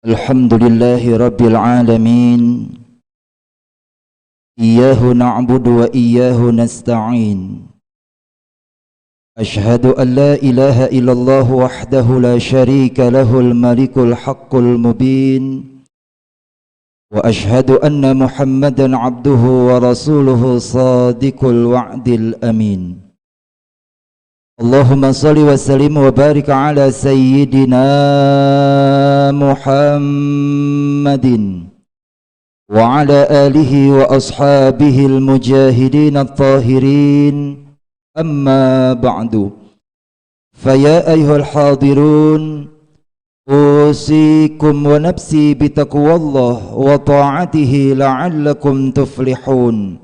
Alhamdulillahi Rabbil Alamin. Iyyahu na'budu wa iyyahu nasta'in. Ashhadu an la ilaha illallah wahdahu la syarika lahul malikul haqqul mubin. Wa ashhadu anna Muhammadan abduhu wa rasuluhu sadiqul wa'dil amin. Allahumma salli wa sallim wa barik ala sayyidina Muhammadin wa ala alihi wa ashabihi al-mujahidin at-tahirin, amma ba'du. Faya ayyuhal hadirun, usikum wa nafsi bitaqwallah wa ta'atihi la'allakum tuflihun.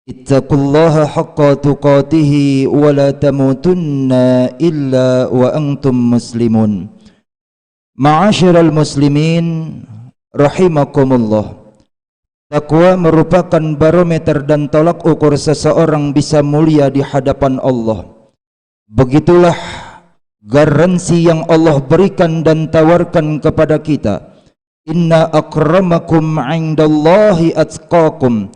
Ittaqullaha haqqa tuqatihi wa la tamutunna illa wa antum muslimun. Ma'asyiral muslimin rahimakumullah. Takwa merupakan barometer dan tolak ukur seseorang bisa mulia di hadapan Allah. Begitulah garansi yang Allah berikan dan tawarkan kepada kita. Inna akramakum 'indallahi atqakum.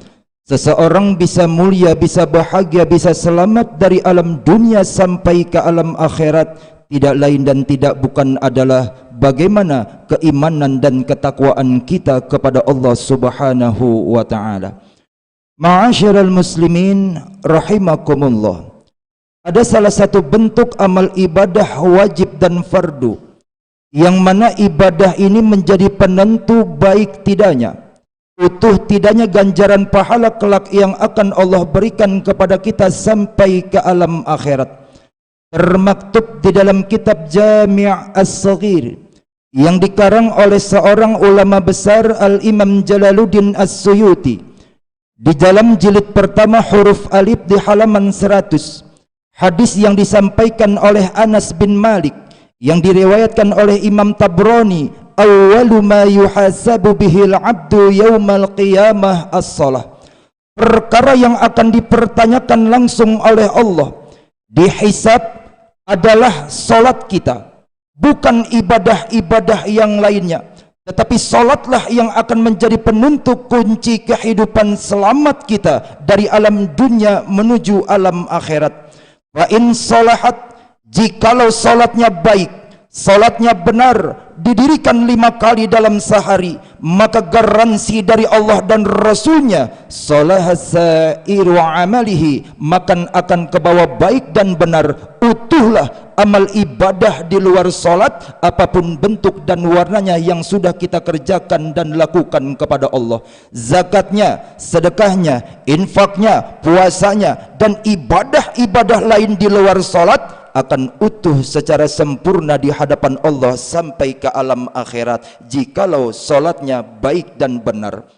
Seseorang bisa mulia, bisa bahagia, bisa selamat dari alam dunia sampai ke alam akhirat, tidak lain dan tidak bukan adalah bagaimana keimanan dan ketakwaan kita kepada Allah Subhanahu wa ta'ala. Ma'asyiral muslimin rahimakumullah. Ada salah satu bentuk amal ibadah wajib dan fardu, yang mana ibadah ini menjadi penentu baik tidaknya, utuh tidaknya ganjaran pahala kelak yang akan Allah berikan kepada kita sampai ke alam akhirat. Termaktub di dalam kitab Jami' As-Saghir yang dikarang oleh seorang ulama besar, Al-Imam Jalaluddin As-Suyuti, di dalam jilid pertama huruf alif di halaman 100, hadis yang disampaikan oleh Anas bin Malik yang diriwayatkan oleh Imam Tabrani, awwalu ma yuhasabu bihil abdu yaumal qiyamah as-salah. Perkara yang akan dipertanyakan langsung oleh Allah, dihisab, adalah salat kita, bukan ibadah-ibadah yang lainnya, tetapi salatlah yang akan menjadi penentu kunci kehidupan selamat kita dari alam dunia menuju alam akhirat. Wa in salahat, jikalau salatnya baik, salatnya benar, didirikan 5 kali dalam sehari, maka garansi dari Allah dan Rasulnya, salaha sa'iru amalihi, maka akan kebawa baik dan benar, utuhlah amal ibadah di luar salat, apapun bentuk dan warnanya yang sudah kita kerjakan dan lakukan kepada Allah. Zakatnya, sedekahnya, infaknya, puasanya, dan ibadah-ibadah lain di luar salat akan utuh secara sempurna di hadapan Allah sampai ke alam akhirat jikalau salatnya baik dan benar.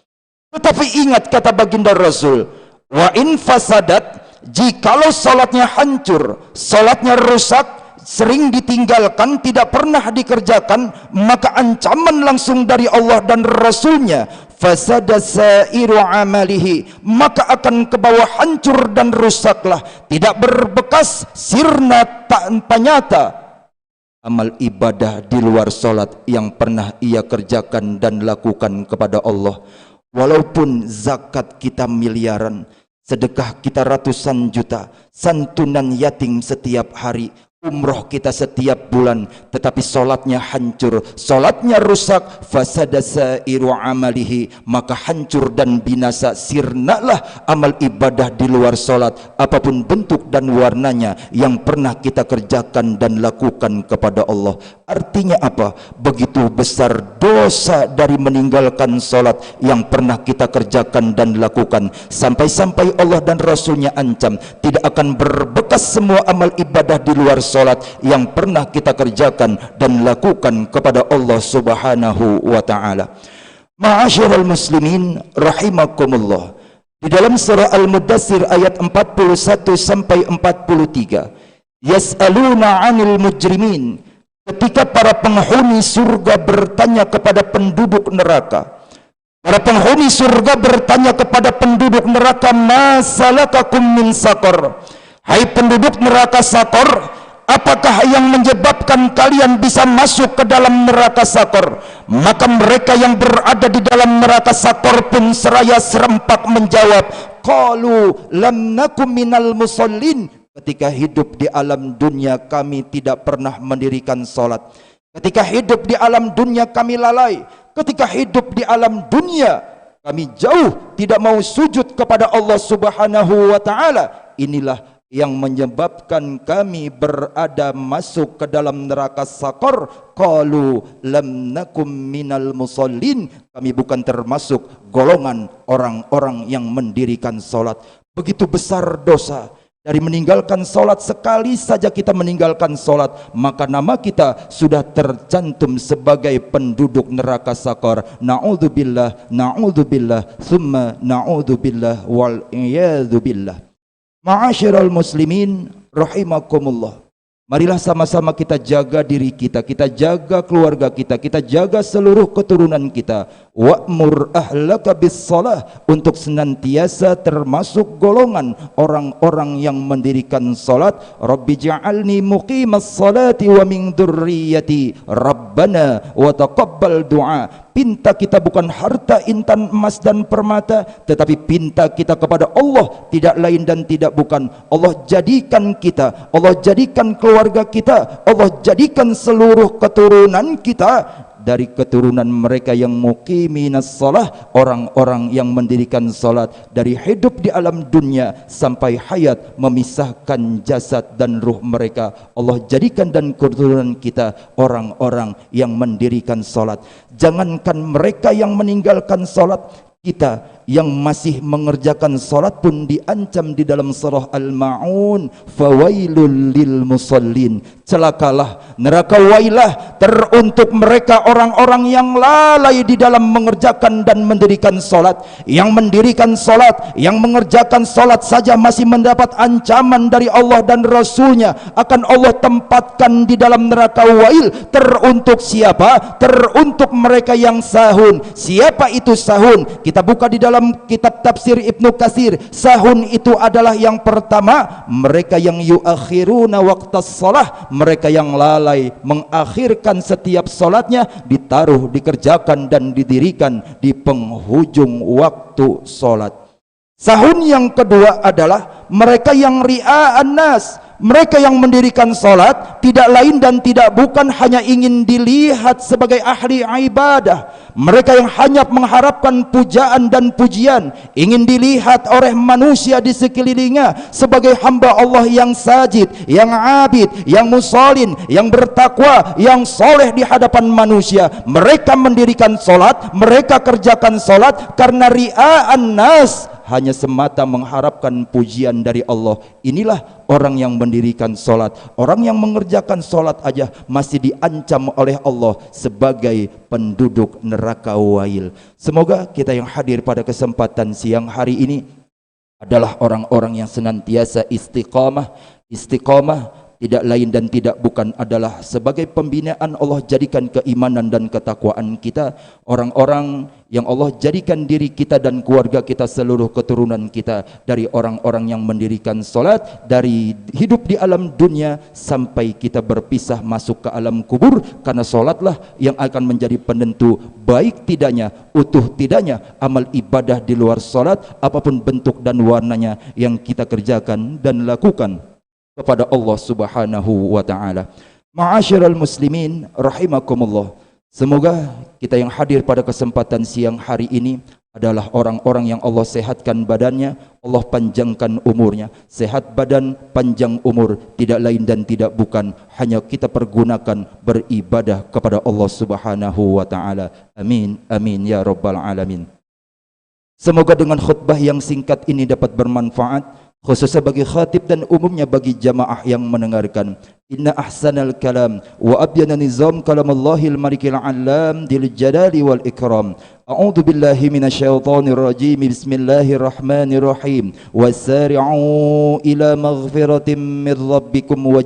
Tetapi ingat kata baginda Rasul, wa in fasadat, jikalau salatnya hancur, salatnya rusak, sering ditinggalkan, tidak pernah dikerjakan, maka ancaman langsung dari Allah dan Rasulnya, fasada sa'iru amalihi, maka akan kebawa hancur dan rusaklah, tidak berbekas, sirna tanpa nyata amal ibadah di luar salat yang pernah ia kerjakan dan lakukan kepada Allah. Walaupun zakat kita miliaran, sedekah kita ratusan juta, santunan yatim setiap hari, umroh kita setiap bulan, tetapi solatnya hancur, solatnya rusak, fasada sa'iru amalihi, maka hancur dan binasa, sirnalah amal ibadah di luar solat, apapun bentuk dan warnanya yang pernah kita kerjakan dan lakukan kepada Allah. Artinya apa? Begitu besar dosa dari meninggalkan solat yang pernah kita kerjakan dan lakukan, sampai-sampai Allah dan Rasulnya ancam tidak akan berbekas semua amal ibadah di luar salat yang pernah kita kerjakan dan lakukan kepada Allah Subhanahu wa ta'ala. Ma'asyiral muslimin rahimakumullah. Di dalam surah Al-Mudaththir ayat 41 sampai 43, yas'aluna 'anil mujrimin, ketika para penghuni surga bertanya kepada penduduk neraka. Para penghuni surga bertanya kepada penduduk neraka, ma salakakum min saqar, hai penduduk neraka Saqar, apakah yang menyebabkan kalian bisa masuk ke dalam neraka sakor? Maka mereka yang berada di dalam neraka sakor pun seraya serempak menjawab, qalu lam nakum minal musallin. Ketika hidup di alam dunia kami tidak pernah mendirikan salat. Ketika hidup di alam dunia kami lalai. Ketika hidup di alam dunia kami jauh tidak mau sujud kepada Allah Subhanahu wa taala. Inilah yang menyebabkan kami berada masuk ke dalam neraka sakor. Qalu lam nakum minal musallin. Kami bukan termasuk golongan orang-orang yang mendirikan salat. Begitu besar dosa. Dari meninggalkan solat, sekali saja kita meninggalkan solat, maka nama kita sudah tercantum sebagai penduduk neraka sakor. Na'udzubillah, na'udzubillah, thumma na'udzubillah, wal iyadzu billah. Ma'asyiral muslimin rahimakumullah. Marilah sama-sama kita jaga diri kita jaga keluarga kita jaga seluruh keturunan kita. Wa'mur ahlaka bis-shalah, untuk senantiasa termasuk golongan orang-orang yang mendirikan salat. Rabbi ja'alni muqimas salati wa min dzurriyyati rabbana wa taqabbal du'a. Pinta kita bukan harta intan emas dan permata, tetapi pinta kita kepada Allah, tidak lain dan tidak bukan. Allah jadikan kita, Allah jadikan keluarga kita, Allah jadikan seluruh keturunan kita dari keturunan mereka yang muqiminas shalah, orang-orang yang mendirikan salat. Dari hidup di alam dunia sampai hayat memisahkan jasad dan ruh mereka, Allah jadikan dan keturunan kita orang-orang yang mendirikan salat. Jangankan mereka yang meninggalkan salat, kita yang masih mengerjakan salat pun diancam di dalam surah Al-Ma'un, fawailul lil musallin. Celakalah, neraka wailah teruntuk mereka orang-orang yang lalai di dalam mengerjakan dan mendirikan salat. Yang mendirikan salat, yang mengerjakan salat saja masih mendapat ancaman dari Allah dan Rasulnya, akan Allah tempatkan di dalam neraka wail. Teruntuk siapa? Teruntuk mereka yang sahun. Siapa itu sahun? Kita buka di dalam kitab tafsir Ibnu Katsir. Sahun itu adalah yang pertama, mereka yang yuakhiruna waqtas shalah, mereka yang lalai mengakhirkan setiap salatnya, ditaruh, dikerjakan dan didirikan di penghujung waktu salat. Sahun yang kedua adalah mereka yang ria'an nas, mereka yang mendirikan salat tidak lain dan tidak bukan hanya ingin dilihat sebagai ahli ibadah. Mereka yang hanya mengharapkan pujaan dan pujian, ingin dilihat oleh manusia di sekelilingnya sebagai hamba Allah yang sajid, yang abid, yang musallin, yang bertakwa, yang soleh di hadapan manusia. Mereka mendirikan salat, mereka kerjakan salat karena ria'an nas, hanya semata mengharapkan pujian dari Allah. Inilah orang yang mendirikan salat. Orang yang mengerjakan salat aja masih diancam oleh Allah sebagai penduduk neraka wail. Semoga kita yang hadir pada kesempatan siang hari ini adalah orang-orang yang senantiasa istiqamah. Istiqamah tidak lain dan tidak bukan adalah sebagai pembinaan Allah jadikan keimanan dan ketakwaan kita. Orang-orang yang Allah jadikan diri kita dan keluarga kita, seluruh keturunan kita dari orang-orang yang mendirikan salat, dari hidup di alam dunia sampai kita berpisah masuk ke alam kubur. Karena salatlah yang akan menjadi penentu baik tidaknya, utuh tidaknya amal ibadah di luar salat, apapun bentuk dan warnanya yang kita kerjakan dan lakukan kepada Allah Subhanahu wa taala. Ma'asyiral muslimin rahimakumullah. Semoga kita yang hadir pada kesempatan siang hari ini adalah orang-orang yang Allah sehatkan badannya, Allah panjangkan umurnya. Sehat badan, panjang umur, tidak lain dan tidak bukan hanya kita pergunakan beribadah kepada Allah Subhanahu wa taala. Amin amin ya rabbal alamin. Semoga dengan khutbah yang singkat ini dapat bermanfaat, khususnya bagi khatib dan umumnya bagi jamaah yang mendengarkan. Inna ahsanal kalam wa abyana nizam kalamallahil malikil alam dil jalali wal ikram. A'udzu billahi minasyaitonir rajim. Bismillahirrahmanirrahim. Wasari'u ila maghfiratin min rabbikum wa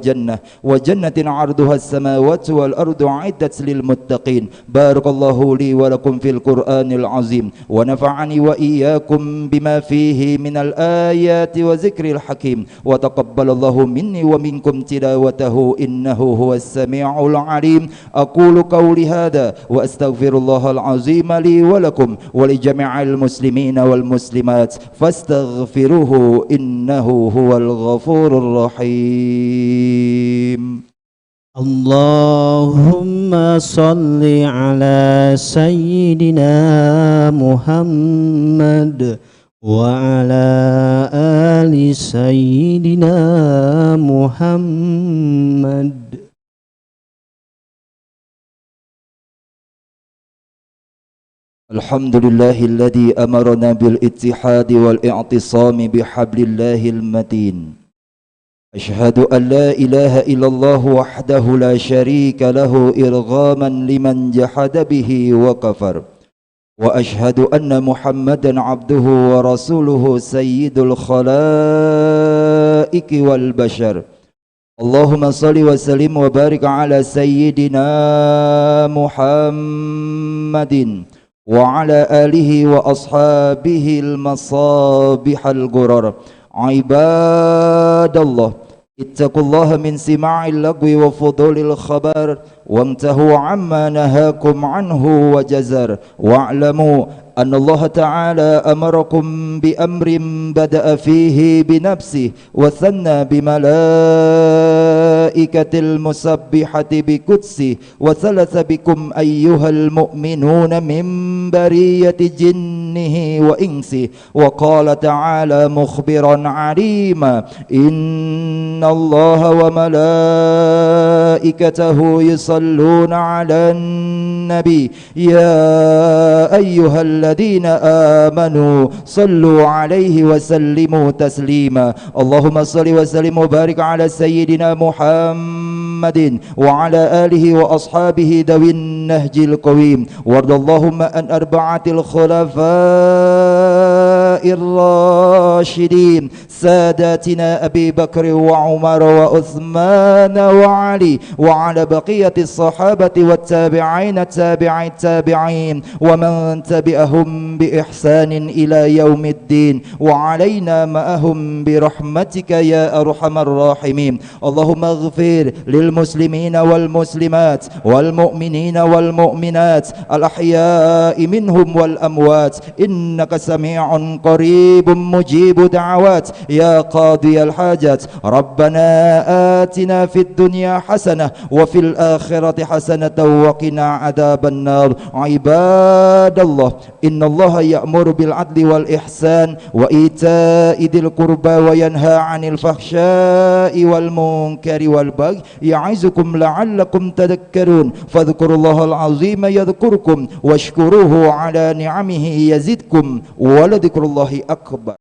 jannatin 'arduha as-samawati wal ardu 'iddat lil muttaqin. Barakallahu li wa lakum fil Qur'anil azim wa nafa'ani wa iyyakum bima fihi minal ayati wa zikril hakim wa taqabbalallahu minni wa minkum tilawatahu إنه هو السميع العليم. أقول قولي هذا وأستغفر الله العظيم لي ولكم ولجميع المسلمين والمسلمات فاستغفروه إنه هو الغفور الرحيم. اللهم صل على سيدنا محمد وعلى آل سيدنا محمد. الحمد لله الذي أمرنا بالاتحاد والاعتصام بحبل الله المتين. أشهد أن لا إله إلا الله وحده لا شريك له إرغاما لمن جحد به وكفر، وأشهد أن محمدا عبده ورسوله سيد الخلائق والبشر. اللهم صل وسلم وبارك على سيدنا محمد وعلى آله وأصحابه المصابيح الغرر. عباد الله اتقوا الله من سماع اللغو وفضول الخبر وانتهوا عما نهاكم عنه وجزر، واعلموا أن الله تعالى أمركم بأمر بدأ فيه بنفسه وثنى بملائكة المسبحة بقدسه وثلث بكم أيها المؤمنون من برية جنه وإنسه، وقال تعالى مخبرا عليما إن الله وملائكته يصلون على النبي يا أيها الذين آمنوا صلوا عليه وسلموا تسليما. اللهم صل وسلم وبارك على سيدنا محمد وعلى آله وأصحابه ذوي النهج القويم، وارض اللهم عن أربعة الخلفاء الراشدين ساداتنا أبي بكر وعمر وعثمان وعلي، وعلى بقية الصحابة والتابعين التابعين التابعين ومن تبعهم بإحسان إلى يوم الدين، وعلينا معهم برحمتك يا أرحم الراحمين. اللهم اغفر للمسلمين والمسلمات والمؤمنين والمؤمنات الأحياء منهم والأموات إنك سميع قريب مجيب دعوات يا قاضي الحاجات. ربنا آتنا في الدنيا حسنة وفي الآخرة حسنة وقنا عذاب النار. عباد الله إن الله يأمر بالعدل والإحسان وإيتاء ذي القربى وينهى عن الفحشاء والمنكر والبغي يعظكم لعلكم تذكرون. فاذكروا الله العظيم يذكركم واشكروه على نعمه يزدكم ولذكر الله أكبر.